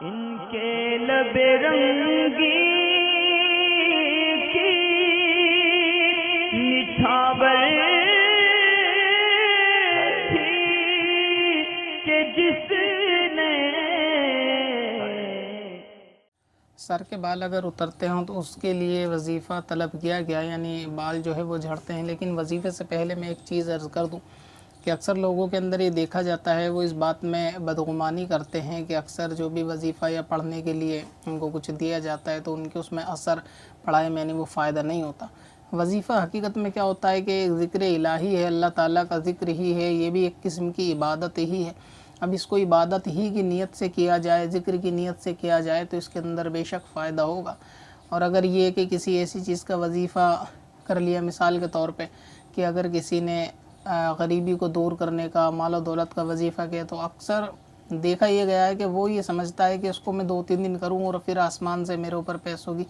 ان کے لب رنگی کی نچھاور تھی کہ جس نے سر کے بال اگر اترتے ہوں تو اس کے لیے وظیفہ طلب کیا گیا، یعنی بال جو ہے وہ جھڑتے ہیں۔ لیکن وظیفے سے پہلے میں ایک چیز عرض کر دوں کہ اکثر لوگوں کے اندر یہ دیکھا جاتا ہے، وہ اس بات میں بدگمانی کرتے ہیں کہ اکثر جو بھی وظیفہ یا پڑھنے کے لیے ان کو کچھ دیا جاتا ہے تو ان کے اس میں اثر پڑھائی میں وہ فائدہ نہیں ہوتا۔ وظیفہ حقیقت میں کیا ہوتا ہے کہ ایک ذکر الہی ہے، اللہ تعالیٰ کا ذکر ہی ہے، یہ بھی ایک قسم کی عبادت ہی ہے۔ اب اس کو عبادت ہی کی نیت سے کیا جائے، ذکر کی نیت سے کیا جائے تو اس کے اندر بے شک فائدہ ہوگا۔ اور اگر یہ کہ کسی ایسی چیز کا وظیفہ کر لیا، مثال کے طور پہ کہ اگر کسی نے غریبی کو دور کرنے کا، مال و دولت کا وظیفہ کیا، تو اکثر دیکھا یہ گیا ہے کہ وہ یہ سمجھتا ہے کہ اس کو میں 2-3 دن کروں اور پھر آسمان سے میرے اوپر پیسوں کی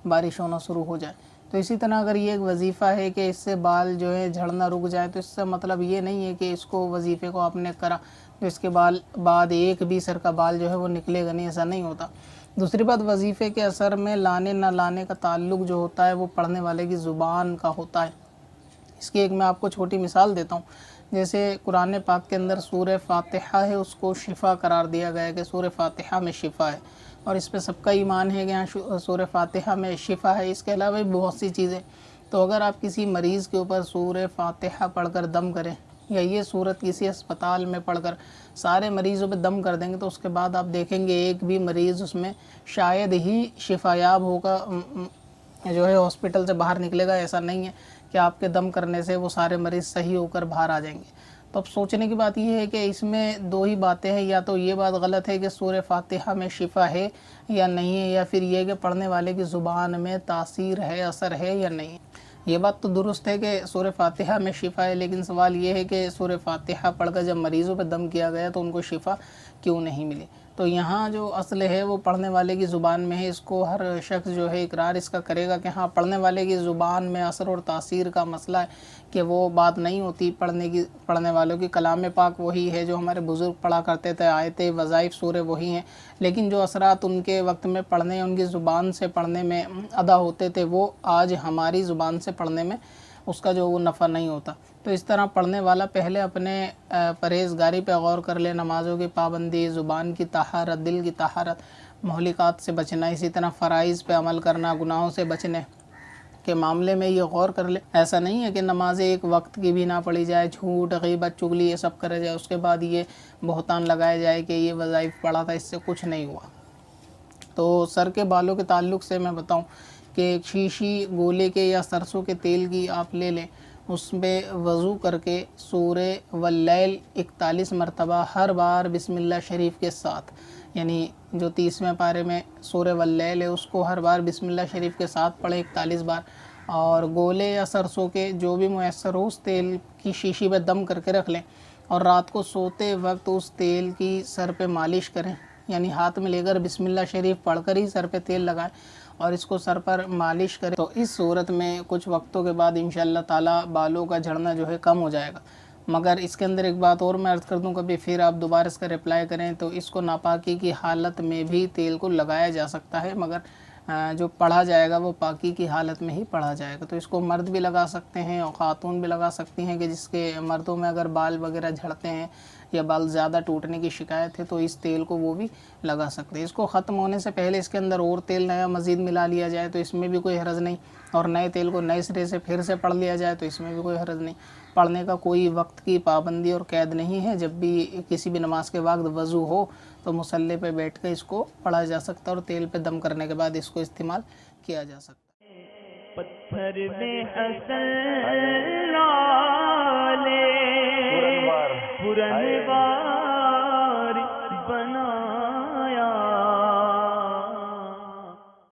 بارش ہونا شروع ہو جائے۔ تو اسی طرح اگر یہ ایک وظیفہ ہے کہ اس سے بال جو ہے جھڑنا رک جائے، تو اس سے مطلب یہ نہیں ہے کہ اس کو وظیفے کو آپ نے کرا تو اس کے بعد ایک بھی سر کا بال جو ہے وہ نکلے گا نہیں، ایسا نہیں ہوتا۔ دوسری بات، وظیفے کے اثر میں لانے نہ لانے کا تعلق جو ہوتا ہے وہ پڑھنے والے کی زبان کا ہوتا ہے۔ اس کی ایک میں آپ کو چھوٹی مثال دیتا ہوں۔ جیسے قرآن پاک کے اندر سورہ فاتحہ ہے، اس کو شفا قرار دیا گیا ہے کہ سورہ فاتحہ میں شفا ہے، اور اس پہ سب کا ایمان ہے کہ یہاں سورہ فاتحہ میں شفا ہے۔ اس کے علاوہ بھی بہت سی چیزیں، تو اگر آپ کسی مریض کے اوپر سورہ فاتحہ پڑھ کر دم کریں، یا یہ صورت کسی اسپتال میں پڑھ کر سارے مریضوں پہ دم کر دیں گے، تو اس کے بعد آپ دیکھیں گے ایک بھی مریض اس میں شاید ہی شفا یاب ہوگا، جو ہے ہاسپٹل سے باہر نکلے گا۔ ایسا نہیں ہے کہ آپ کے دم کرنے سے وہ سارے مریض صحیح ہو کر باہر آ جائیں گے۔ تو اب سوچنے کی بات یہ ہے کہ اس میں دو ہی باتیں ہیں، یا تو یہ بات غلط ہے کہ سورہ فاتحہ میں شفا ہے یا نہیں ہے، یا پھر یہ کہ پڑھنے والے کی زبان میں تاثیر ہے، اثر ہے یا نہیں ہے۔ یہ بات تو درست ہے کہ سورہ فاتحہ میں شفا ہے، لیکن سوال یہ ہے کہ سورہ فاتحہ پڑھ کر جب مریضوں پہ دم کیا گیا تو ان کو شفا کیوں نہیں ملی؟ تو یہاں جو اصل ہے وہ پڑھنے والے کی زبان میں ہے۔ اس کو ہر شخص جو ہے اقرار اس کا کرے گا کہ ہاں پڑھنے والے کی زبان میں اثر اور تاثیر کا مسئلہ ہے، کہ وہ بات نہیں ہوتی پڑھنے والوں کی۔ کلام پاک وہی ہے جو ہمارے بزرگ پڑھا کرتے تھے، آیتیں وظائف سورے وہی ہیں، لیکن جو اثرات ان کے وقت میں پڑھنے، ان کی زبان سے پڑھنے میں ادا ہوتے تھے، وہ آج ہماری زبان سے پڑھنے میں اس کا جو وہ نفع نہیں ہوتا۔ تو اس طرح پڑھنے والا پہلے اپنے پرہیزگاری پہ غور کر لے، نمازوں کی پابندی، زبان کی طہارت، دل کی طہارت، مہلکات سے بچنا، اسی طرح فرائض پہ عمل کرنا، گناہوں سے بچنے کے معاملے میں یہ غور کر لے۔ ایسا نہیں ہے کہ نمازیں ایک وقت کی بھی نہ پڑھی جائے، جھوٹ، غیبت، چغلی یہ سب کرے جائے، اس کے بعد یہ بہتان لگایا جائے کہ یہ وظائف پڑھا تھا، اس سے کچھ نہیں ہوا۔ تو سر کے بالوں کے تعلق سے میں بتاؤں کہ ایک شیشی گولے کے یا سرسوں کے تیل کی آپ لے لیں، اس میں وضو کر کے سورہ واللیل 41 مرتبہ ہر بار بسم اللہ شریف کے ساتھ، یعنی جو 30ویں پارے میں سورہ واللیل ہے اس کو ہر بار بسم اللہ شریف کے ساتھ پڑھیں 41 بار، اور گولے یا سرسوں کے جو بھی میسر ہو اس تیل کی شیشی پہ دم کر کے رکھ لیں، اور رات کو سوتے وقت اس تیل کی سر پہ مالش کریں، یعنی ہاتھ میں لے کر بسم اللہ شریف پڑھ کر ہی سر پہ تیل لگائیں اور اس کو سر پر مالش کریں۔ تو اس صورت میں کچھ وقتوں کے بعد انشاءاللہ تعالی بالوں کا جھڑنا جو ہے کم ہو جائے گا۔ مگر اس کے اندر ایک بات اور میں عرض کر دوں، کبھی پھر آپ دوبارہ اس کا رپلائی کریں، تو اس کو ناپاکی کی حالت میں بھی تیل کو لگایا جا سکتا ہے، مگر جو پڑھا جائے گا وہ پاکی کی حالت میں ہی پڑھا جائے گا۔ تو اس کو مرد بھی لگا سکتے ہیں اور خاتون بھی لگا سکتی ہیں، کہ جس کے مردوں میں اگر بال وغیرہ جھڑتے ہیں یا بال زیادہ ٹوٹنے کی شکایت ہے تو اس تیل کو وہ بھی لگا سکتے ہیں۔ اس کو ختم ہونے سے پہلے اس کے اندر اور تیل نیا مزید ملا لیا جائے تو اس میں بھی کوئی حرج نہیں، اور نئے تیل کو نئے سرے سے پھر سے پڑھ لیا جائے تو اس میں بھی کوئی حرج نہیں۔ پڑھنے کا کوئی وقت کی پابندی اور قید نہیں ہے، جب بھی کسی بھی نماز کے وقت وضو ہو تو مصلی پہ بیٹھ کے اس کو پڑھا جا سکتا ہے، اور تیل پہ دم کرنے کے بعد اس کو استعمال کیا جا سکتا ہے۔ پتھر میں حسن لالے پرنوار